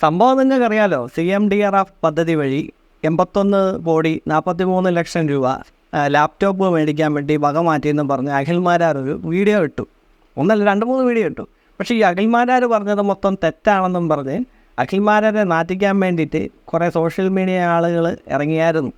സംഭവം നിങ്ങൾക്കറിയാലോ, CMDRF പദ്ധതി വഴി 81,43,00,000 രൂപ ലാപ്ടോപ്പ് മേടിക്കാൻ വേണ്ടി വക മാറ്റിയെന്ന് പറഞ്ഞ് അഖിൽമാരാർ ഒരു വീഡിയോ ഇട്ടു. 1-2-3 വീഡിയോ ഇട്ടു. പക്ഷേ ഈ അഖിൽമാരാർ പറഞ്ഞത് മൊത്തം തെറ്റാണെന്നും പറഞ്ഞ് അഖിൽമാരാരെ നാറ്റിക്കാൻ വേണ്ടിയിട്ട് കുറേ സോഷ്യൽ മീഡിയ ആളുകൾ ഇറങ്ങിയായിരുന്നു.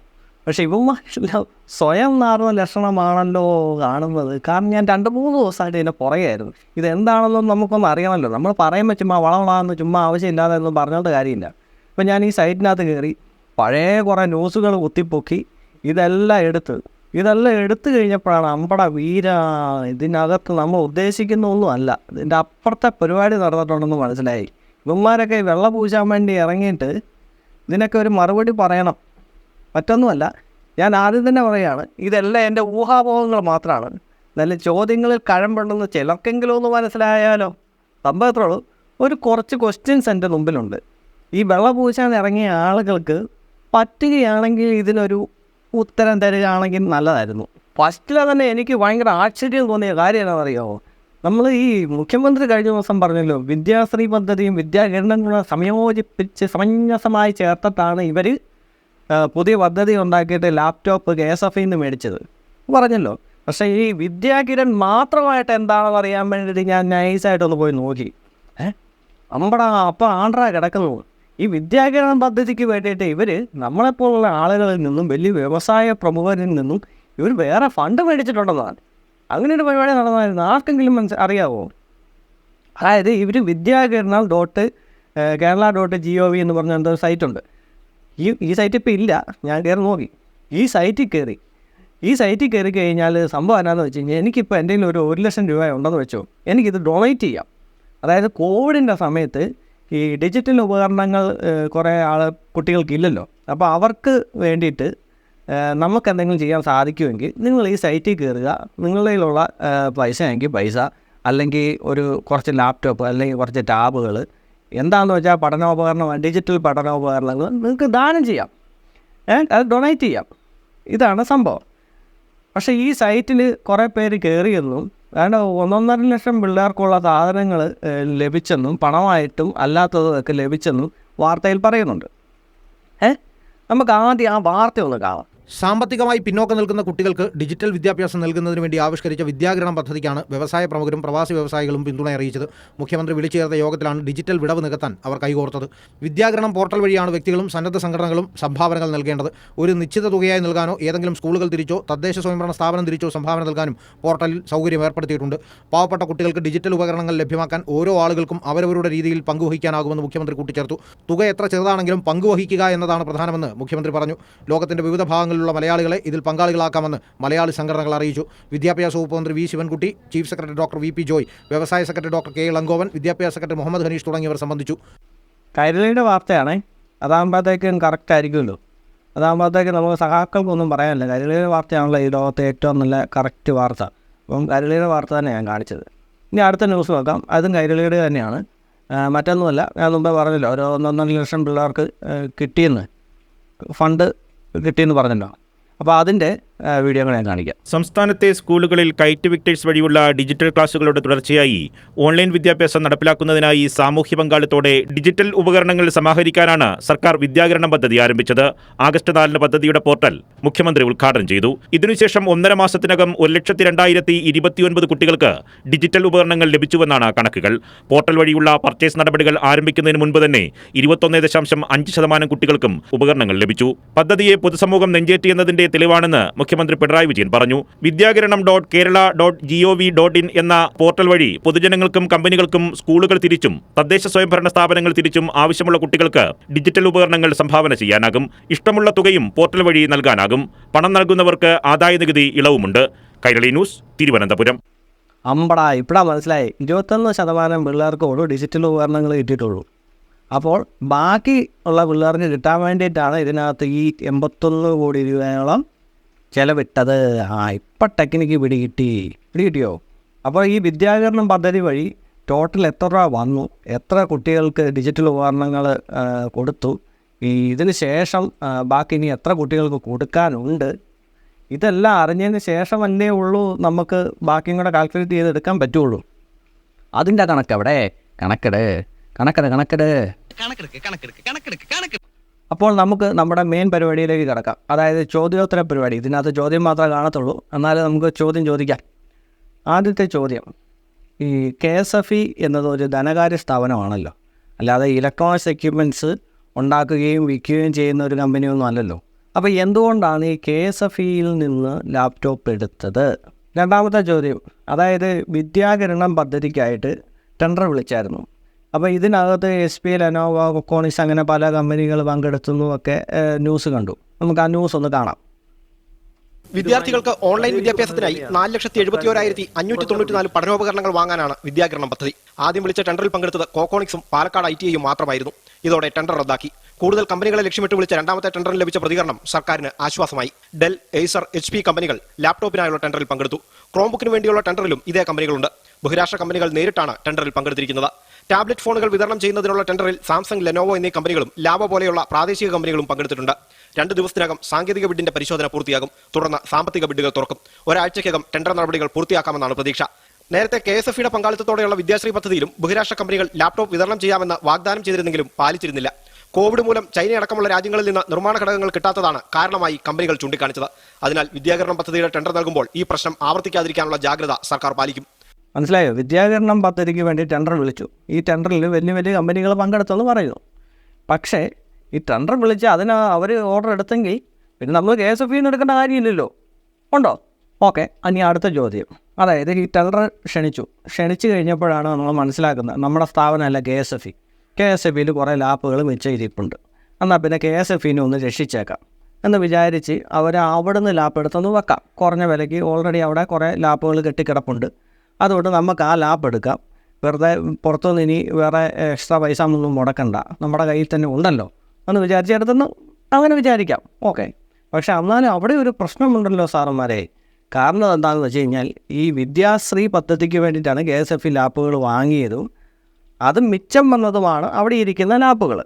പക്ഷേ ഇവന്മാരെല്ലാം സ്വയം നാറുന്ന ലക്ഷണമാണല്ലോ കാണുന്നത്. കാരണം ഞാൻ 2-3 ദിവസമായിട്ട് ഇതിൻ്റെ പുറകെയായിരുന്നു. ഇതെന്താണെന്നും നമുക്കൊന്നും അറിയണമല്ലോ. നമ്മൾ പറയുമ്പോൾ ചുമ്മാ വളവളാന്ന് ചുമ്മാ ആവശ്യമില്ലാതെ ഒന്നും പറഞ്ഞോണ്ട് കാര്യമില്ല. ഇപ്പം ഞാൻ ഈ സൈറ്റിനകത്ത് കയറി പഴയ കുറേ ന്യൂസുകൾ കുത്തിപ്പൊക്കി ഇതെല്ലാം എടുത്തു കഴിഞ്ഞപ്പോഴാണ് അമ്പട വീര, ഇതിനകത്ത് നമ്മൾ ഉദ്ദേശിക്കുന്ന ഒന്നും അല്ല, ഇതിൻ്റെ അപ്പുറത്തെ പരിപാടി നടന്നിട്ടുണ്ടെന്ന് മനസ്സിലായി. ഇവന്മാരൊക്കെ വെള്ളം പൂശാൻ വേണ്ടി ഇറങ്ങിയിട്ട് ഇതിനൊക്കെ ഒരു മറുപടി പറയണം. മറ്റൊന്നുമല്ല, ഞാൻ ആദ്യം തന്നെ പറയുകയാണ്, ഇതെല്ലാം എൻ്റെ ഊഹാപോഹങ്ങൾ മാത്രമാണ്. നല്ല ചോദ്യങ്ങളിൽ കഴമ്പുണ്ടെന്ന് ചിലർക്കെങ്കിലും ഒന്ന് മനസ്സിലായാലോ. സംഭവത്തോട് കുറച്ച് ക്വസ്റ്റ്യൻസ് എൻ്റെ മുമ്പിലുണ്ട്. ഈ വെള്ളം പൂശാൻ ഇറങ്ങിയ ആളുകൾക്ക് പറ്റുകയാണെങ്കിൽ ഇതിനൊരു ഉത്തരം തരികയാണെങ്കിൽ നല്ലതായിരുന്നു. ഫസ്റ്റിലെ തന്നെ എനിക്ക് ഭയങ്കര ആശ്ചര്യം തോന്നിയ കാര്യം എന്താണെന്നറിയാമോ? നമ്മൾ ഈ മുഖ്യമന്ത്രി കഴിഞ്ഞ ദിവസം പറഞ്ഞല്ലോ, വിദ്യാശ്രീ പദ്ധതിയും വിദ്യാകിരണങ്ങളും സംയോജിപ്പിച്ച് സമഞ്ജസമായി ചേർത്തിട്ടാണ് ഇവർ പുതിയ പദ്ധതി ഉണ്ടാക്കിയിട്ട് ലാപ്ടോപ്പ് KSF-ൽ നിന്ന് മേടിച്ചത് പറഞ്ഞല്ലോ. പക്ഷേ ഈ വിദ്യാകിരൺ മാത്രമായിട്ട് എന്താണെന്ന് അറിയാൻ വേണ്ടിയിട്ട് ഞാൻ നൈസായിട്ടൊന്ന് പോയി നോക്കി. അപ്പം ആണ്ട്രാ കിടക്കുന്നു. ഈ വിദ്യാകിരൺ പദ്ധതിക്ക് വേണ്ടിയിട്ട് ഇവർ നമ്മളെപ്പോലുള്ള ആളുകളിൽ നിന്നും വലിയ വ്യവസായ പ്രമുഖരിൽ നിന്നും ഇവർ വേറെ ഫണ്ട് മേടിച്ചിട്ടുണ്ടെന്നാണ്. അങ്ങനെ ഒരു പരിപാടി നടന്നായിരുന്നു. ആർക്കെങ്കിലും അറിയാവോ? അതായത് ഇവർ vidyakirana.kerala.gov എന്ന് പറഞ്ഞ എന്തൊരു സൈറ്റുണ്ട്. ഈ സൈറ്റ് ഇപ്പോൾ ഇല്ല, ഞാൻ കയറി നോക്കി. ഈ സൈറ്റിൽ കയറി കഴിഞ്ഞാൽ സംഭവം എന്നാന്ന് വെച്ച് കഴിഞ്ഞാൽ, എനിക്കിപ്പോൾ എന്തെങ്കിലും ഒരു 1,00,000 രൂപ ഉണ്ടെന്ന് വെച്ചോ, എനിക്കിത് ഡൊണേറ്റ് ചെയ്യാം. അതായത് കോവിഡിൻ്റെ സമയത്ത് ഈ ഡിജിറ്റൽ ഉപകരണങ്ങൾ കുറേ കുട്ടികൾക്കില്ലല്ലോ. അപ്പോൾ അവർക്ക് വേണ്ടിയിട്ട് നമുക്ക് എന്തെങ്കിലും ചെയ്യാൻ സാധിക്കുമെങ്കിൽ നിങ്ങൾ ഈ സൈറ്റിൽ കയറുക. നിങ്ങളുടെ കയ്യിലുള്ള പൈസ എങ്കിൽ പൈസ, അല്ലെങ്കിൽ കുറച്ച് ലാപ്ടോപ്പ് അല്ലെങ്കിൽ കുറച്ച് ടാബുകൾ, എന്താണെന്ന് വെച്ചാൽ പഠനോപകരണം, ഡിജിറ്റൽ പഠനോപകരണങ്ങൾ നിങ്ങൾക്ക് ദാനം ചെയ്യാം, അത് ഡൊണേറ്റ് ചെയ്യാം. ഇതാണ് സംഭവം. പക്ഷേ ഈ സൈറ്റിൽ കുറേ പേര് കയറിയെന്നും അതായത് 1.5 ലക്ഷം പിള്ളേർക്കുള്ള സാധനങ്ങൾ ലഭിച്ചെന്നും പണമായിട്ടും അല്ലാത്തതൊക്കെ ലഭിച്ചെന്നും വാർത്തയിൽ പറയുന്നുണ്ട്. നമുക്ക് ആദ്യം ആ വാർത്ത ഒന്ന് കാണാം. സാമ്പത്തികമായി പിന്നോക്കം നിൽക്കുന്ന കുട്ടികൾക്ക് ഡിജിറ്റൽ വിദ്യാഭ്യാസം നൽകുന്നതിന് വേണ്ടി ആവിഷ്കരിച്ച വിദ്യാകിരണം പദ്ധതിക്കാണ് വ്യവസായ പ്രമുഖരും പ്രവാസി വ്യവസായികളും പിന്തുണ അറിയിച്ചത്. മുഖ്യമന്ത്രി വിളിച്ചു ചേർത്ത യോഗത്തിലാണ് ഡിജിറ്റൽ വിടവ് നികത്താൻ അവർ കൈകോർത്തത്. വിദ്യാകിരണം പോർട്ടൽ വഴിയാണ് വ്യക്തികളും സന്നദ്ധ സംഘടനകളും സംഭാവനകൾ നൽകേണ്ടത്. ഒരു നിശ്ചിത തുകയായി നൽകാനോ ഏതെങ്കിലും സ്കൂളുകൾ തിരിച്ചോ തദ്ദേശ സ്വയംഭരണ സ്ഥാപനം തിരിച്ചോ സംഭാവന നൽകാനും പോർട്ടലിൽ സൗകര്യം ഏർപ്പെടുത്തിയിട്ടുണ്ട്. പാവപ്പെട്ട കുട്ടികൾക്ക് ഡിജിറ്റൽ ഉപകരണങ്ങൾ ലഭ്യമാക്കാൻ ഓരോ ആളുകൾക്കും അവരവരുടെ രീതിയിൽ പങ്കുവഹിക്കാനാകുമെന്ന് മുഖ്യമന്ത്രി കൂട്ടിച്ചേർത്തു. തുക എത്ര ചെറുതാണെങ്കിലും പങ്കുവഹിക്കുക എന്നതാണ് പ്രധാനമെന്ന് മുഖ്യമന്ത്രി പറഞ്ഞു. ലോകത്തിന്റെ വിവിധ ഭാഗങ്ങളിൽ മലയാളികളെ ഇതിൽ പങ്കാളികളാക്കാമെന്ന് മലയാളി സംഘടനകൾ അറിയിച്ചു. വിദ്യാഭ്യാസ വകുപ്പ് മന്ത്രി V. Sivankutty, chief secretary doctor VP Joy, വ്യവസായ സെക്രട്ടറി ഡോക്ടർ K. ഇളങ്കോവൻ, വിദ്യാഭ്യാസ സെക്രട്ടറി മുഹമ്മദ് ഹനീഷ് തുടങ്ങിയവർ സംബന്ധിച്ചു. കൈരളിയുടെ വാർത്തയാണേ, അതാകുമ്പോഴത്തേക്കും കറക്റ്റ് ആയിരിക്കുമല്ലോ. അതാകുമ്പോഴത്തേക്ക് നമുക്ക് സഹാക്കൾക്കൊന്നും പറയാനില്ല. കൈരളിയുടെ വാർത്തയാണല്ലോ ഈ ലോകത്തെ ഏറ്റവും നല്ല കറക്റ്റ് വാർത്ത. അപ്പം കൈരളിയുടെ വാർത്ത തന്നെ ഞാൻ കാണിച്ചത്. ഇനി അടുത്ത ന്യൂസ് നോക്കാം. അതും കൈരളിയുടെ തന്നെയാണ്, മറ്റൊന്നുമല്ല. ഞാൻ മുമ്പേ പറഞ്ഞല്ലോ, 1.5 ലക്ഷം പിള്ളേർക്ക് ഫണ്ട് കിട്ടിയെന്ന് പറഞ്ഞല്ലോ. അപ്പോൾ അതിൻ്റെ വീഡിയോ ഞാൻ കാണിക്കാം. സംസ്ഥാനത്തെ സ്കൂളുകളിൽ കൈറ്റ് വിക്ടേഴ്സ് വഴിയുള്ള ഡിജിറ്റൽ ക്ലാസുകളുടെ തുടർച്ചയായി ഓൺലൈൻ വിദ്യാഭ്യാസം നടപ്പിലാക്കുന്നതിനായി സാമൂഹ്യ പങ്കാളിത്തോടെ ഡിജിറ്റൽ ഉപകരണങ്ങൾ സമാഹരിക്കാനാണ് സർക്കാർ വിദ്യാകിരണം പദ്ധതി ആരംഭിച്ചത്. ആഗസ്റ്റ് 4 പദ്ധതിയുടെ പോർട്ടൽ മുഖ്യമന്ത്രി ഉദ്ഘാടനം ചെയ്തു. ഇതിനുശേഷം 1.5 മാസത്തിനകം 1,02,029 കുട്ടികൾക്ക് ഡിജിറ്റൽ ഉപകരണങ്ങൾ ലഭിച്ചുവെന്നാണ് കണക്കുകൾ. പോർട്ടൽ വഴിയുള്ള പർച്ചേസ് നടപടികൾ ആരംഭിക്കുന്നതിന് മുൻപ് തന്നെ 21.5% കുട്ടികൾക്കും ഉപകരണങ്ങൾ ലഭിച്ചു. പദ്ധതിയെ പൊതുസമൂഹം നെഞ്ചേറ്റിയെന്നതിന്റെ തെളിവാണെന്ന് മുഖ്യമന്ത്രി പിണറായി വിജയൻ പറഞ്ഞു. vidyakaranam.kerala.gov.in എന്ന പോർട്ടൽ വഴി പൊതുജനങ്ങൾക്കും കമ്പനികൾക്കും സ്കൂളുകൾ തിരിച്ചും തദ്ദേശ സ്വയംഭരണ സ്ഥാപനങ്ങൾ തിരിച്ചും ആവശ്യമുള്ള കുട്ടികൾക്ക് ഡിജിറ്റൽ ഉപകരണങ്ങൾ സംഭാവന ചെയ്യാനാകും. ഇഷ്ടമുള്ള തുകയും പോർട്ടൽ വഴി നൽകാനാകും. പണം നൽകുന്നവർക്ക് ആദായനികുതി ഇളവുമുണ്ട്. കൈരളി ന്യൂസ്, തിരുവനന്തപുരം. ഇപ്പഴാ മനസ്സിലായി, 21% പിള്ളേർക്ക് ഡിജിറ്റൽ ഉപകരണങ്ങൾ കിട്ടിയിട്ടുള്ളൂ. അപ്പോൾ ബാക്കി ഉള്ള പിള്ളേർക്ക് കിട്ടാൻ വേണ്ടിയിട്ടാണ് ഇതിനകത്ത് ഈ 81 കോടി രൂപയോളം ചിലവിട്ടത്. ഇപ്പം ടെക്നിക്ക് പിടികിട്ടിയോ? അപ്പോൾ ഈ വിദ്യാകിരണം പദ്ധതി വഴി ടോട്ടൽ എത്ര രൂപ വന്നു, എത്ര കുട്ടികൾക്ക് ഡിജിറ്റൽ ഉപകരണങ്ങൾ കൊടുത്തു, ഇതിന് ശേഷം ബാക്കി ഇനി എത്ര കുട്ടികൾക്ക് കൊടുക്കാനുണ്ട്, ഇതെല്ലാം അറിഞ്ഞതിന് ശേഷമല്ലേ ഉള്ളൂ നമുക്ക് ബാക്കിയും കൂടെ കാൽക്കുലേറ്റ് ചെയ്തെടുക്കാൻ പറ്റുള്ളൂ. അതിൻ്റെ കണക്കെവിടെ? കണക്കെട്. അപ്പോൾ നമുക്ക് നമ്മുടെ മെയിൻ പരിപാടിയിലേക്ക് കിടക്കാം. അതായത് ചോദ്യോത്തര പരിപാടി. ഇതിനകത്ത് ചോദ്യം മാത്രമേ കാണത്തുള്ളൂ, എന്നാലും നമുക്ക് ചോദ്യം ചോദിക്കാം. ആദ്യത്തെ ചോദ്യം, ഈ KSFE എന്നത് ഒരു ധനകാര്യ സ്ഥാപനമാണല്ലോ, അല്ലാതെ ഇലക്ട്രോണിക്സ് എക്യുപ്മെൻറ്റ്സ് ഉണ്ടാക്കുകയും വിൽക്കുകയും ചെയ്യുന്ന ഒരു കമ്പനിയൊന്നും അല്ലല്ലോ. അപ്പോൾ എന്തുകൊണ്ടാണ് ഈ KSFEയിൽ നിന്ന് ലാപ്ടോപ്പ് എടുത്തത്? രണ്ടാമത്തെ ചോദ്യം, അതായത് വിദ്യാകിരണം പദ്ധതിക്കായിട്ട് ടെൻഡർ വിളിച്ചായിരുന്നു. അപ്പോൾ ഇതിനകത്ത് SP, ലെനോവോ, കൊക്കോണിക്സ് അങ്ങനെ പല കമ്പനികൾ പങ്കെടുത്തുന്നതൊക്കെ ന്യൂസ് കണ്ടു. നമുക്ക് ആ ന്യൂസ് ഒന്ന് കാണാം. വിദ്യാർത്ഥികൾക്ക് ഓൺലൈൻ വിദ്യാഭ്യാസത്തിനായി 4,71,594 പഠനോപകരണങ്ങൾ വാങ്ങാനാണ് വിദ്യാകിരണം പദ്ധതി. ആദ്യം വിളിച്ച ടെൻഡറിൽ പങ്കെടുത്തത് കോക്കോണിക്സും പാലക്കാട് ITIയും മാത്രമായിരുന്നു. ഇതോടെ ടെൻഡർ റദ്ദാക്കി. കൂടുതൽ കമ്പനികളെ ലക്ഷ്യമിട്ട് വിളിച്ച രണ്ടാമത്തെ ടെൻഡറിൽ ലഭിച്ച പ്രതികരണം സർക്കാരിന് ആശ്വാസമായി. ഡെൽ, എയ്സർ, HP കമ്പനികൾ ലാപ്ടോപ്പിനായുള്ള ടെൻഡറിൽ പങ്കെടുത്തു. ക്രോംബുക്കിന് വേണ്ടിയുള്ള ടെൻഡറിലും ഇതേ കമ്പനികളുണ്ട്. ബഹിരാഷ്ട്ര കമ്പനികൾ നേരിട്ടാണ് ടെൻഡറിൽ പങ്കെടുത്തിരിക്കുന്നത്. ടാബ്ലറ്റ് ഫോണുകൾ വിതരണം ചെയ്യുന്നതിനുള്ള ടെൻഡറിൽ സാംസങ്, ലെനോവോ എന്നീ കമ്പനികളും ലാബോ പോലെയുള്ള പ്രാദേശിക കമ്പനികളും പങ്കെടുത്തിട്ടുണ്ട്. 2 ദിവസത്തിനകം സാങ്കേതിക ബിഡിന്റെ പരിശോധന പൂർത്തിയാകും. തുടർന്ന് സാമ്പത്തിക ബിഡുകൾ തുറക്കും. ഒരാഴ്ചയ്ക്കകം ടെൻഡർ നടപടികൾ പൂർത്തിയാക്കാമെന്നാണ് പ്രതീക്ഷ. നേരത്തെ KSFEയുടെ പങ്കാളിത്തത്തോടെയുള്ള വിദ്യാശ്രീ പദ്ധതിയിലും ബഹിരാഷ്ട്ര കമ്പനികൾ ലാപ്ടോപ്പ് വിതരണം ചെയ്യാമെന്ന് വാഗ്ദാനം ചെയ്തിരുന്നെങ്കിലും പാലിച്ചിരുന്നില്ല. കോവിഡ് മൂലം ചൈനയടക്കമുള്ള രാജ്യങ്ങളിൽ നിന്ന് നിർമ്മാണ ഘടകങ്ങൾ കിട്ടാത്തതാണ് കാരണമായി കമ്പനികൾ ചൂണ്ടിക്കാണിച്ചത്. അതിനാൽ വിദ്യാകരണം പദ്ധതിയുടെ ടെൻഡർ നൽകുമ്പോൾ ഈ പ്രശ്നം ആവർത്തിക്കാതിരിക്കാനുള്ള ജാഗ്രത സർക്കാർ പാലിക്കും. മനസ്സിലായോ? വിദ്യാകരണം പദ്ധതിക്ക് വേണ്ടി ടെൻഡർ വിളിച്ചു. ഈ ടെൻഡറിൽ വലിയ വലിയ കമ്പനികൾ പങ്കെടുത്തെന്ന് പറയുന്നു. പക്ഷേ ഈ ടെൻഡർ വിളിച്ച് അതിന് അവർ ഓർഡർ എടുത്തെങ്കിൽ പിന്നെ നമ്മൾ KSFEന്ന് എടുക്കേണ്ട കാര്യമില്ലല്ലോ. ഉണ്ടോ? ഓക്കെ. ഇനി അടുത്ത ചോദ്യം, അതായത് ഈ ടെൻഡർ ക്ഷണിച്ചു കഴിഞ്ഞപ്പോഴാണ് നമ്മൾ മനസ്സിലാക്കുന്നത് നമ്മുടെ സ്ഥാപനമല്ല KSFE. KSFEയിൽ കുറേ ലാപ്പുകൾ മിച്ചം ഇരിപ്പുണ്ട്. എന്നാൽ പിന്നെ KSFEനെ ഒന്ന് രക്ഷിച്ചേക്കാം എന്ന് വിചാരിച്ച് അവർ അവിടെ നിന്ന് ലാപ്പ് എടുത്തൊന്ന് വെക്കാം. കുറഞ്ഞ വിലയ്ക്ക് ഓൾറെഡി അവിടെ കുറേ ലാപ്പുകൾ കെട്ടിക്കിടപ്പുണ്ട്. അതുകൊണ്ട് നമുക്ക് ആ ലാപ്പ് എടുക്കാം. വെറുതെ പുറത്തുനിന്ന് ഇനി വേറെ എക്സ്ട്രാ പൈസ ഒന്നും മുടക്കണ്ട, നമ്മുടെ കയ്യിൽ തന്നെ ഉണ്ടല്ലോ എന്ന് വിചാരിച്ചെടുത്തെന്ന് അങ്ങനെ വിചാരിക്കാം. ഓക്കെ. പക്ഷേ എന്നാലും അവിടെ ഒരു പ്രശ്നമുണ്ടല്ലോ സാറന്മാരെ. കാരണം എന്താണെന്ന് വെച്ച് കഴിഞ്ഞാൽ ഈ വിദ്യാശ്രീ പദ്ധതിക്ക് വേണ്ടിയിട്ടാണ് KSFE ലാപ്പുകൾ വാങ്ങിയതും അത് മിച്ചം വന്നതുമാണ് അവിടെ ഇരിക്കുന്ന ലാപ്പുകൾ.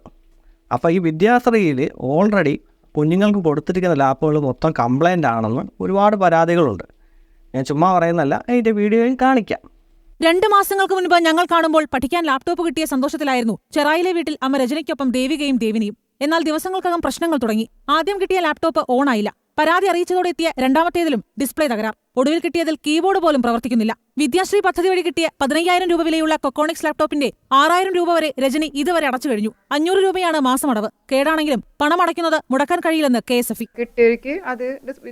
അപ്പോൾ ഈ വിദ്യാശ്രീയിൽ ഓൾറെഡി കുഞ്ഞുങ്ങൾക്ക് കൊടുത്തിരിക്കുന്ന ലാപ്പുകൾ മൊത്തം കംപ്ലൈൻ്റ് ആണെന്ന് ഒരുപാട് പരാതികളുണ്ട്. ഞാൻ ചുമ്മാ പറയുന്നല്ല, അതിൻ്റെ വീഡിയോയും കാണിക്കാം. 2 മാസങ്ങൾക്ക് മുൻപ് ഞങ്ങൾ കാണുമ്പോൾ പഠിക്കാൻ ലാപ്ടോപ്പ് കിട്ടിയ സന്തോഷത്തിലായിരുന്നു ചെറായിലെ വീട്ടിൽ അമ്മ രജനിക്കൊപ്പം ദേവികയും ദേവിനിയും. എന്നാൽ ദിവസങ്ങൾക്കകം പ്രശ്നങ്ങൾ തുടങ്ങി. ആദ്യം കിട്ടിയ ലാപ്ടോപ്പ് ഓണായില്ല. പരാതി അറിയിച്ചതോടെ എത്തിയ രണ്ടാമത്തേതിലും ഡിസ്പ്ലേ തകരാർ. ഒടുവിൽ കിട്ടിയതിൽ കീബോർഡ് പോലും പ്രവർത്തിക്കുന്നില്ല. വിദ്യാശ്രീ പദ്ധതി വഴി കിട്ടിയ 15,000 രൂപ വിലയുള്ള കൊക്കോണിക്സ് ലാപ്ടോപ്പിന്റെ 6,000 രൂപ വരെ രജനി ഇതുവരെ അടച്ചു കഴിഞ്ഞു. 500 രൂപയാണ് മാസമടവ്. കേടാണെങ്കിലും പണം അടയ്ക്കുന്നത് മുടക്കാൻ കഴിയില്ലെന്ന് KSFE. കിട്ടിയവർക്ക് അത്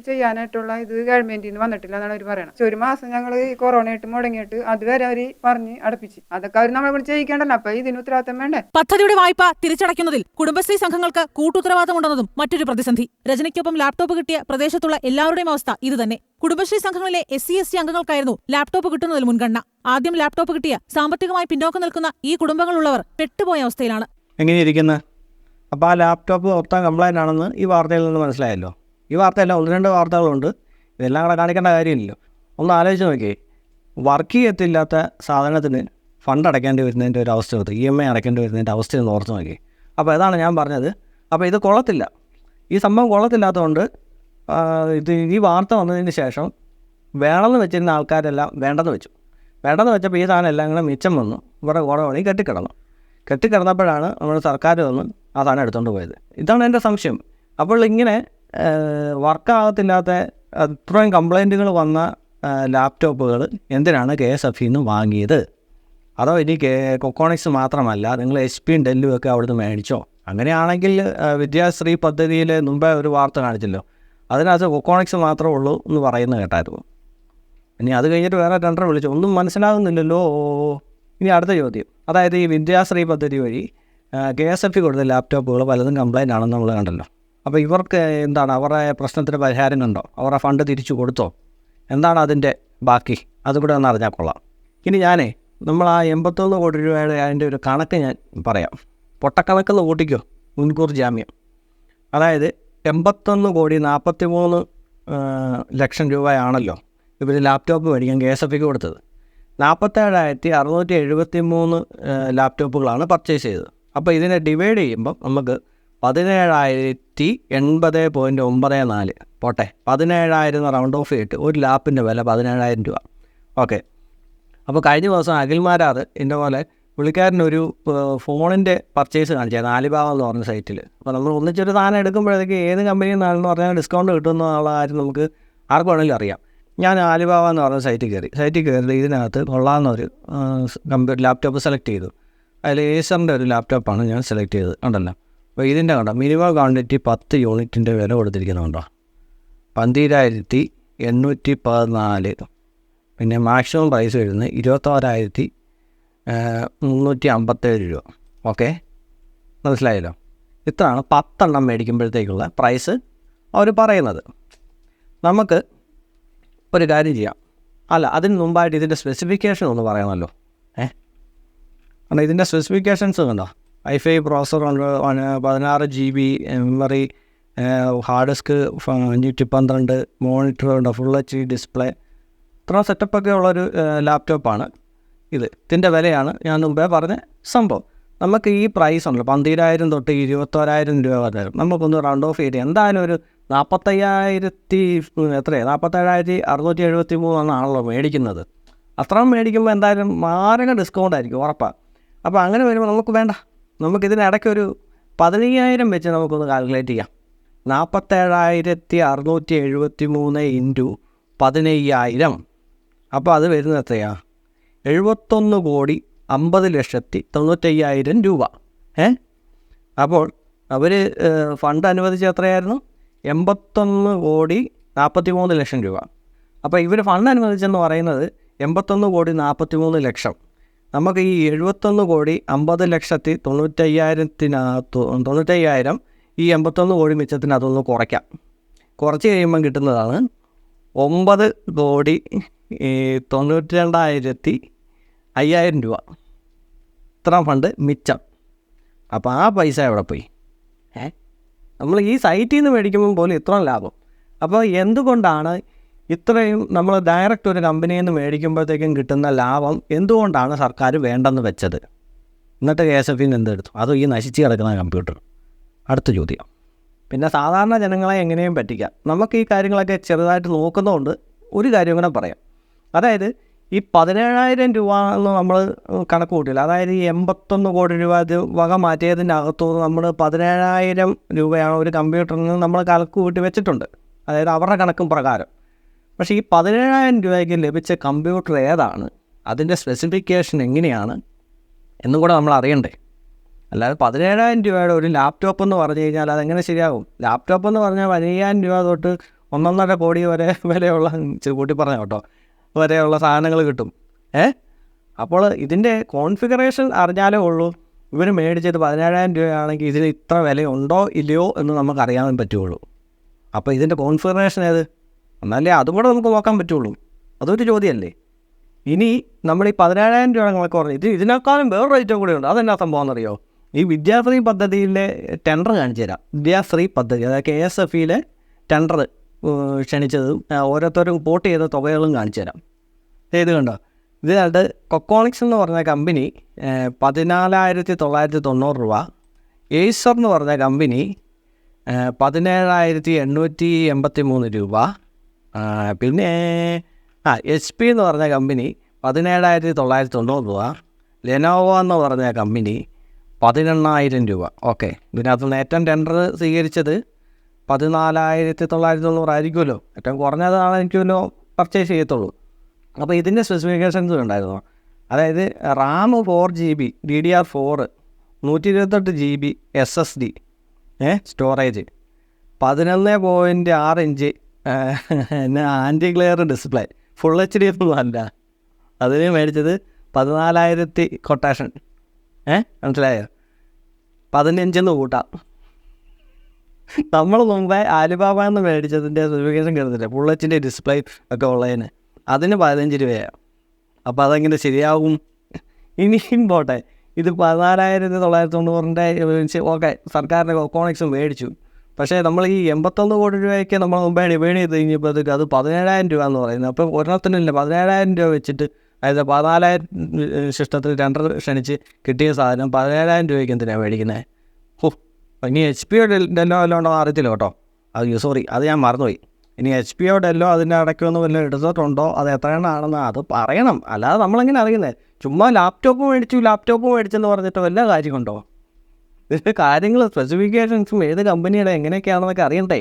ചെയ്യാനായിട്ടുള്ള ഇത് ഗവൺമെന്റിൽ നിന്ന് വന്നിട്ടില്ല എന്നാണ് അവർ പറയുന്നത്. 1 മാസം ഞങ്ങൾ ഈ കൊറോണയായിട്ട് മുടങ്ങിയിട്ട് അതുവരെ അവർ പറഞ്ഞ് അടപ്പിച്ച് അതൊക്കെ അവർ നമ്മളെ ചെയ്യിക്കേണ്ടല്ലോ. അപ്പൊ ഇതിന് ഉത്തരവാദിത്തം വേണ്ടേ? പദ്ധതിയുടെ വായ്പ തിരിച്ചടയ്ക്കുന്നതിൽ കുടുംബശ്രീ സംഘങ്ങൾക്ക് കൂട്ടുത്തരവാദിത്തമുണ്ടെന്നതും മറ്റൊരു പ്രതിസന്ധി. രജനിക്കൊപ്പം ലാപ്ടോപ്പ് കിട്ടിയ പ്രദേശത്തുള്ള എല്ലാവരുടെയും അവസ്ഥ ഇതുതന്നെ. കുടുംബശ്രീ സംഘങ്ങളിലെ SC ST അംഗങ്ങൾക്കായിരുന്നു ലാപ്ടോപ്പ് കിട്ടുന്നതിൽ മുൻഗണന. ആദ്യം ലാപ്ടോപ്പ് കിട്ടിയ സാമ്പത്തികമായി പിന്നോക്കം നിൽക്കുന്ന ഈ കുടുംബങ്ങളുള്ളവർ പെട്ടുപോയ അവസ്ഥയിലാണ്. എങ്ങനെയിരിക്കുന്നത്? അപ്പോൾ ആ ലാപ്ടോപ്പ് മൊത്തം കംപ്ലൈൻ്റ് ആണെന്ന് ഈ വാർത്തയിൽ നിന്ന് മനസ്സിലായല്ലോ. ഈ വാർത്തയല്ല, 1-2 വാർത്തകളുണ്ട്. ഇതെല്ലാം കൂടെ കാണിക്കേണ്ട കാര്യമില്ലല്ലോ. ഒന്ന് ആലോചിച്ച് നോക്കിയേ. വർക്ക് ചെയ്യത്തില്ലാത്ത സാധനത്തിന് ഫണ്ട് അടയ്ക്കേണ്ടി വരുന്നതിൻ്റെ ഒരു അവസ്ഥ എടുത്ത് EMI അടയ്ക്കേണ്ടി വരുന്നതിൻ്റെ അവസ്ഥയൊന്ന് ഓർത്ത് നോക്കി. അപ്പോൾ ഇതാണ് ഞാൻ പറഞ്ഞത്. അപ്പോൾ ഇത് കൊള്ളത്തില്ല. ഈ സംഭവം കൊള്ളത്തില്ലാത്തതുകൊണ്ട് ഈ വാർത്ത വന്നതിന് ശേഷം വേണമെന്ന് വെച്ചിരുന്ന ആൾക്കാരെല്ലാം വേണ്ടെന്ന് വെച്ചു. വേണ്ടെന്ന് വെച്ചപ്പോൾ ഈ സാധനം എല്ലാം കൂടെ മിച്ചം വന്നു. ഇവിടെ ഓടോണി കെട്ടിക്കിടന്നപ്പോഴാണ് നമ്മുടെ സർക്കാർ വന്ന് ആ സാധനം എടുത്തുകൊണ്ട് പോയത്. ഇതാണ് എൻ്റെ സംശയം. അപ്പോൾ ഇങ്ങനെ വർക്കാകത്തില്ലാത്ത അത്രയും കംപ്ലൈൻറ്റുകൾ വന്ന ലാപ്ടോപ്പുകൾ എന്തിനാണ് KSFEന്ന് വാങ്ങിയത്? അതോ ഇനി കൊക്കോണിക്സ് മാത്രമല്ല, നിങ്ങൾ HPയും ഡെല്ലും ഒക്കെ അവിടുന്ന് മേടിച്ചോ? അങ്ങനെയാണെങ്കിൽ വിദ്യാശ്രീ പദ്ധതിയിൽ മുമ്പേ ഒരു വാർത്ത കാണിച്ചല്ലോ, അതിനകത്ത് കൊക്കോണിക്സ് മാത്രമേ ഉള്ളൂ എന്ന് പറയുന്നത് കേട്ടായിരുന്നു. ഇനി അത് കഴിഞ്ഞിട്ട് വേറെ ടെൻഡർ വിളിച്ചു, ഒന്നും മനസ്സിലാകുന്നില്ലല്ലോ. ഇനി അടുത്ത ചോദ്യം, അതായത് ഈ വിദ്യാശ്രീ പദ്ധതി വഴി KSFE കൊടുത്ത ലാപ്ടോപ്പുകൾ പലതും കംപ്ലൈൻ്റ് ആണെന്ന് നമ്മൾ കണ്ടല്ലോ. അപ്പോൾ ഇവർക്ക് എന്താണ്, അവരുടെ പ്രശ്നത്തിന് പരിഹാരം കണ്ടോ? അവരുടെ ഫണ്ട് തിരിച്ചു കൊടുത്തോ? എന്താണ് അതിൻ്റെ ബാക്കി? അതുകൂടെ ഒന്ന് അറിഞ്ഞാൽ കൊള്ളാം. ഇനി നമ്മൾ ആ 81 കോടി രൂപയുടെ അതിൻ്റെ ഒരു കണക്ക് ഞാൻ പറയാം. പൊട്ടക്കണക്കെന്ന് കൂട്ടിക്കോ, മുൻകൂർ ജാമ്യം. അതായത് 81,43 ലക്ഷം രൂപയാണല്ലോ ഇവർ ലാപ്ടോപ്പ് മേടിക്കാൻ KSFEക്ക് കൊടുത്തത്. 47,673 ലാപ്ടോപ്പുകളാണ് പർച്ചേസ് ചെയ്തത്. അപ്പോൾ ഇതിനെ ഡിവൈഡ് ചെയ്യുമ്പം നമുക്ക് 17,080.94 പോട്ടെ, 17,000 റൗണ്ട് ഓഫ് ചെയ്തിട്ട് ഒരു ലാപ്പിൻ്റെ വില 17,000 രൂപ. ഓക്കെ. അപ്പോൾ കഴിഞ്ഞ ദിവസം അഖിൽമാരാർ ഇന്ന പോലെ പുള്ളിക്കാരനൊരു ഫോണിൻ്റെ പർച്ചേസ് കാണിച്ചായിരുന്നു ആലിബാബ എന്ന് പറഞ്ഞ സൈറ്റിൽ. അപ്പോൾ നമ്മൾ ഒന്നിച്ചൊരു സാധനം എടുക്കുമ്പോഴത്തേക്ക് ഏത് കമ്പനിയിൽ നിന്നാണെന്ന് പറഞ്ഞാൽ ഡിസ്കൗണ്ട് കിട്ടുമെന്നുള്ള കാര്യം നമുക്ക് ആർക്ക് വേണമെങ്കിലും അറിയാം. ഞാൻ ആലിബാബ എന്ന് പറഞ്ഞ സൈറ്റിൽ കയറി ഇതിനകത്ത് കൊള്ളാവുന്നൊരു ലാപ്ടോപ്പ് സെലക്ട് ചെയ്തു. അതിൽ ഏസറിൻ്റെ ഒരു ലാപ്ടോപ്പാണ് ഞാൻ സെലക്ട് ചെയ്തത്. ഉണ്ടല്ലോ, അപ്പോൾ ഇതിൻ്റെ കണ്ടോ മിനിമം ക്വാണ്ടിറ്റി 10 യൂണിറ്റിൻ്റെ വില കൊടുത്തിരിക്കുന്നുണ്ടോ, 12,814. പിന്നെ മാക്സിമം പ്രൈസ് വരുന്നത് 21,357 രൂപ. ഓക്കെ, മനസ്സിലായല്ലോ. ഇത്രയാണ് 10 എണ്ണം മേടിക്കുമ്പോഴത്തേക്കുള്ള പ്രൈസ് അവർ പറയുന്നത്. നമുക്ക് ഒരു കാര്യം ചെയ്യാം. അല്ല, അതിന് മുമ്പായിട്ട് ഇതിൻ്റെ സ്പെസിഫിക്കേഷൻ ഒന്ന് പറയണമല്ലോ. കാരണം ഇതിൻ്റെ സ്പെസിഫിക്കേഷൻസ് കണ്ടോ, i5 പ്രോസസ്സർ ഉണ്ട്, 16 GB memory, hard disk 512, monitor ഉണ്ട്, ഫുൾ HD ഡിസ്പ്ലേ, ഇത്ര സെറ്റപ്പൊക്കെ ഉള്ളൊരു ലാപ്ടോപ്പാണ് ഇത്. ഇതിൻ്റെ വിലയാണ് ഞാൻ മുമ്പേ പറഞ്ഞ സംഭവം. നമുക്ക് ഈ പ്രൈസ് ഉണ്ടല്ലോ 12,000 തൊട്ട് 21,000 രൂപ വരെ നമുക്കൊന്ന് റൗണ്ട് ഓഫ് ചെയ്ത് എന്തായാലും ഒരു 47,673 ആണല്ലോ മേടിക്കുന്നത്. അത്രയും മേടിക്കുമ്പോൾ എന്തായാലും മാരക ഡിസ്കൗണ്ട് ആയിരിക്കും, ഉറപ്പാണ്. അപ്പോൾ അങ്ങനെ വരുമ്പോൾ നമുക്ക് വേണ്ട, നമുക്കിതിനിടയ്ക്കൊരു 15,000 വെച്ച് നമുക്കൊന്ന് കാൽക്കുലേറ്റ് ചെയ്യാം. 47,673 ഇൻറ്റു 15,000, അപ്പോൾ അത് വരുന്നത് എത്രയാണ്? 71,50,95,000 രൂപ. അപ്പോൾ അവർ ഫണ്ട് അനുവദിച്ച എത്രയായിരുന്നു? 81,43,00,000 രൂപ. അപ്പോൾ ഇവർ ഫണ്ട് അനുവദിച്ചെന്ന് പറയുന്നത് 81,43,00,000. നമുക്ക് ഈ 71,50,95,000 ഈ 81 കോടി മിച്ചത്തിന് അതൊന്ന് കുറയ്ക്കാം. കുറച്ച് കഴിയുമ്പം കിട്ടുന്നതാണ് 9,92,500 രൂപ. ഇത്ര ഫണ്ട് മിച്ചം. അപ്പോൾ ആ പൈസ എവിടെ പോയി? നമ്മൾ ഈ സൈറ്റിൽ നിന്ന് മേടിക്കുമ്പോൾ പോലും ഇത്രയും ലാഭം. അപ്പോൾ എന്തുകൊണ്ടാണ് ഇത്രയും നമ്മൾ ഡയറക്റ്റ് ഒരു കമ്പനിയിൽ നിന്ന് മേടിക്കുമ്പോഴത്തേക്കും കിട്ടുന്ന ലാഭം എന്തുകൊണ്ടാണ് സർക്കാർ വേണ്ടെന്ന് വെച്ചത്? എന്നിട്ട് KSFE എന്തെടുത്തു? അതോ ഈ നശിച്ച് കിടക്കുന്ന കമ്പ്യൂട്ടർ? അടുത്ത ചോദ്യം. പിന്നെ സാധാരണ ജനങ്ങളെ എങ്ങനെയും പറ്റിക്കാം. നമുക്ക് ഈ കാര്യങ്ങളൊക്കെ ചെറുതായിട്ട് നോക്കുന്നതുകൊണ്ട് ഒരു കാര്യം കൂടെ പറയാം. അതായത് ഈ 17,000 രൂപ എന്ന് നമ്മൾ കണക്ക് കൂട്ടില്ല. അതായത് ഈ 81 കോടി രൂപ ഇത് വക മാറ്റിയതിൻ്റെ അകത്തുനിന്ന് നമ്മൾ 17,000 രൂപയാണ് ഒരു കമ്പ്യൂട്ടറിന് നമ്മൾ കണക്ക് കൂട്ടി വെച്ചിട്ടുണ്ട്, അതായത് അവരുടെ കണക്കും പ്രകാരം. പക്ഷേ ഈ 17,000 രൂപയ്ക്ക് ലഭിച്ച കമ്പ്യൂട്ടർ ഏതാണ്, അതിൻ്റെ സ്പെസിഫിക്കേഷൻ എങ്ങനെയാണ് എന്നും കൂടെ നമ്മൾ അറിയണ്ടേ. അല്ലാതെ 17,000 രൂപയുടെ ഒരു ലാപ്ടോപ്പ് എന്ന് പറഞ്ഞു കഴിഞ്ഞാൽ അതെങ്ങനെ ശരിയാകും? ലാപ്ടോപ്പ് എന്ന് പറഞ്ഞാൽ 15,000 രൂപ തൊട്ട് 1.5 കോടി വരെ വിലയുള്ള, കൂട്ടി പറഞ്ഞ കേട്ടോ, വരെയുള്ള സാധനങ്ങൾ കിട്ടും. അപ്പോൾ ഇതിൻ്റെ കോൺഫിഗറേഷൻ അറിഞ്ഞാലേ ഉള്ളൂ ഇവർ മേടിച്ചത് 17,000 രൂപയാണെങ്കിൽ ഇതിന് ഇത്ര വിലയുണ്ടോ ഇല്ലയോ എന്ന് നമുക്ക് അറിയാൻ പറ്റുള്ളൂ. അപ്പോൾ ഇതിൻ്റെ കോൺഫിഗറേഷൻ ഏത് എന്നാലേ അതും കൂടെ നമുക്ക് നോക്കാൻ പറ്റുള്ളൂ. അതൊരു ചോദ്യമല്ലേ. ഇനി നമ്മൾ ഈ 17,000 രൂപ കണക്ക് പറഞ്ഞു, ഇതിനേക്കാളും വേറെ റേറ്റും കൂടെ ഉണ്ട്. അതെന്നാ സംഭവം എന്നറിയോ? ഈ വിദ്യാശ്രീ പദ്ധതിയിലെ ടെൻഡർ കാണിച്ചു തരാം. വിദ്യാശ്രീ പദ്ധതി, അതായത് KSFEയിലെ ടെൻഡർ ക്ഷണിച്ചതും ഓരോരുത്തരും റിപ്പോർട്ട് ചെയ്ത തുകകളും കാണിച്ചു തരാം. ഇത് കണ്ടോ, ഇതിനകത്ത് കൊക്കോണിക്സ് എന്ന് പറഞ്ഞ കമ്പനി 14,990 രൂപ, ഏസർ എന്ന് പറഞ്ഞ കമ്പനി 17,883 രൂപ, പിന്നെ HP എന്ന് പറഞ്ഞ കമ്പനി 17,990 രൂപ, ലെനോവോ എന്ന് പറഞ്ഞ കമ്പനി 18,000 രൂപ. ഓക്കെ, ഇതിനകത്ത് ഏറ്റവും ടെൻഡർ സ്വീകരിച്ചത് 14,990 ആയിരിക്കുമല്ലോ, ഏറ്റവും കുറഞ്ഞതാണ് എനിക്കുമല്ലോ പർച്ചേസ് ചെയ്യത്തുള്ളൂ. അപ്പോൾ ഇതിൻ്റെ സ്പെസിഫിക്കേഷൻസ് ഉണ്ടായിരുന്നു. അതായത് RAM 4 GB DDR4, 128 GB SSD, storage, 11.6 inch anti glare display, full HD ഒന്നും അല്ല. അതിന് മേടിച്ചത് 14,000 കൊട്ടേഷൻ. മനസ്സിലായോ? 15 കൂട്ടാം. നമ്മൾ മുമ്പേ ആലിബാബ എന്ന് മേടിച്ചതിൻ്റെ സ്പെസിഫിക്കേഷൻ കിടന്നില്ലേ, ഫുൾ HD ഡിസ്പ്ലേ ഒക്കെ ഉള്ളതിന്, അതിന് 15 രൂപയാണ്. അപ്പോൾ അതെങ്ങനെ ശരിയാവും? ഇനിയും പോട്ടെ, ഇത് 14,990 ഓക്കെ, സർക്കാരിൻ്റെ കൊക്കോണിക്സും മേടിച്ചു. പക്ഷേ നമ്മൾ ഈ 81 കോടി രൂപയ്ക്ക് നമ്മൾ മുമ്പേ ഡിവൈഡ് ചെയ്ത് കഴിഞ്ഞപ്പോഴത്തേക്ക് അത് 17,000 രൂപ എന്ന് പറയുന്നത്. അപ്പോൾ ഒരെണ്ണത്തിനില്ല 17,000 രൂപ വെച്ചിട്ട്, അതായത് 14,000 സിസ്റ്റത്തിൽ ടെൻഡർ ക്ഷണിച്ച് കിട്ടിയ സാധനം 17,000 രൂപയ്ക്ക് എന്തിനാണ് മേടിക്കുന്നത്? ഇനി HP ഡെല്ലോ എല്ലാം ഉണ്ടോ അറിയത്തില്ല കേട്ടോ. അത് സോറി, അത് ഞാൻ മറന്നുപോയി. ഇനി HP ഡെല്ലോ അതിൻ്റെ ഇടയ്ക്കൊന്നും വല്ലതും എടുത്തിട്ടുണ്ടോ, അത് എത്ര എണ്ണമാണെന്ന് അത് പറയണം. അല്ലാതെ നമ്മളെങ്ങനെ അറിയുന്നത്? ചുമ്മാ ലാപ്ടോപ്പ് മേടിച്ചെന്ന് പറഞ്ഞിട്ട് വല്ല കാര്യമുണ്ടോ? ഇതിൻ്റെ കാര്യങ്ങൾ സ്പെസിഫിക്കേഷൻസും ഏത് കമ്പനിയുടെ എങ്ങനെയൊക്കെയാണെന്നൊക്കെ അറിയണ്ടേ.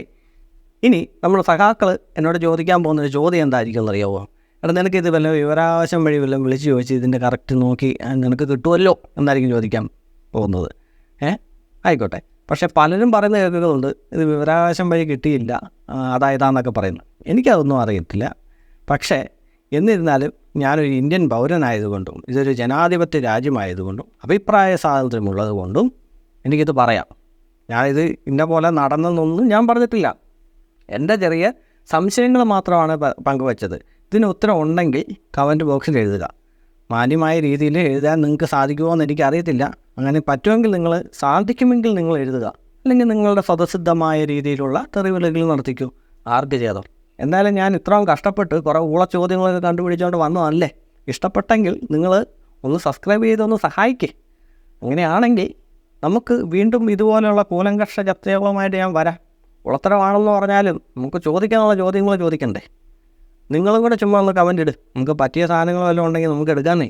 ഇനി നമ്മൾ സഖാക്കൾ എന്നോട് ചോദിക്കാൻ പോകുന്നൊരു ചോദ്യം എന്തായിരിക്കും എന്നറിയാമോ? എടാ, നിനക്ക് ഇത് വല്ല വിവരാവകാശം വഴി വല്ലതും വിളിച്ച് ചോദിച്ച് ഇതിൻ്റെ കറക്റ്റ് നോക്കി നിനക്ക് കിട്ടുമല്ലോ എന്നായിരിക്കും ചോദിക്കാൻ പോകുന്നത്. ആയിക്കോട്ടെ. പക്ഷേ പലരും പറയുന്ന കേൾക്കുന്നുണ്ട് ഇത് വിവരാവകാശം വഴി കിട്ടിയില്ല, അതായതാന്നൊക്കെ പറയുന്നു. എനിക്കതൊന്നും അറിയത്തില്ല. പക്ഷേ എന്നിരുന്നാലും ഞാനൊരു ഇന്ത്യൻ പൗരനായതുകൊണ്ടും ഇതൊരു ജനാധിപത്യ രാജ്യമായതുകൊണ്ടും അഭിപ്രായ സ്വാതന്ത്ര്യമുള്ളത് കൊണ്ടും എനിക്കിത് പറയാം. ഞാനിത് ഇന്ന പോലെ നടന്നെന്നൊന്നും ഞാൻ പറഞ്ഞിട്ടില്ല. എൻ്റെ ചെറിയ സംശയങ്ങൾ മാത്രമാണ് പങ്കുവച്ചത്. ഇതിന് ഉത്തരം ഉണ്ടെങ്കിൽ കമൻറ്റ് ബോക്സിൽ എഴുതുക. മാന്യമായ രീതിയിൽ എഴുതാൻ നിങ്ങൾക്ക് സാധിക്കുമോ എന്ന് എനിക്കറിയത്തില്ല. അങ്ങനെ പറ്റുമെങ്കിൽ സാധിക്കുമെങ്കിൽ നിങ്ങൾ എഴുതുക. അല്ലെങ്കിൽ നിങ്ങളുടെ സ്വതസിദ്ധമായ രീതിയിലുള്ള തെറിവിളികൾ നടത്തിക്കൂ. ആർക്ക് ചെയ്തോ. എന്തായാലും ഞാൻ ഇത്രയും കഷ്ടപ്പെട്ട് കുറേ ചോദ്യങ്ങളൊക്കെ കണ്ടുപിടിച്ചുകൊണ്ട് വന്നതല്ലേ. ഇഷ്ടപ്പെട്ടെങ്കിൽ നിങ്ങൾ ഒന്ന് സബ്സ്ക്രൈബ് ചെയ്തൊന്ന് സഹായിക്കേ. അങ്ങനെയാണെങ്കിൽ നമുക്ക് വീണ്ടും ഇതുപോലെയുള്ള കൂലങ്കഷ ചർച്ചകളുമായിട്ട് ഞാൻ വരാം. ഉളത്തരമാണെന്ന് പറഞ്ഞാലും നമുക്ക് ചോദിക്കാനുള്ള ചോദ്യങ്ങൾ ചോദിക്കണ്ടേ. നിങ്ങളും കൂടെ ചുമ്മാ ഒന്ന് കമൻ്റ് ഇട്. നമുക്ക് പറ്റിയ സാധനങ്ങൾ വല്ലതും ഉണ്ടെങ്കിൽ നമുക്ക് എടുക്കാമെന്നേ.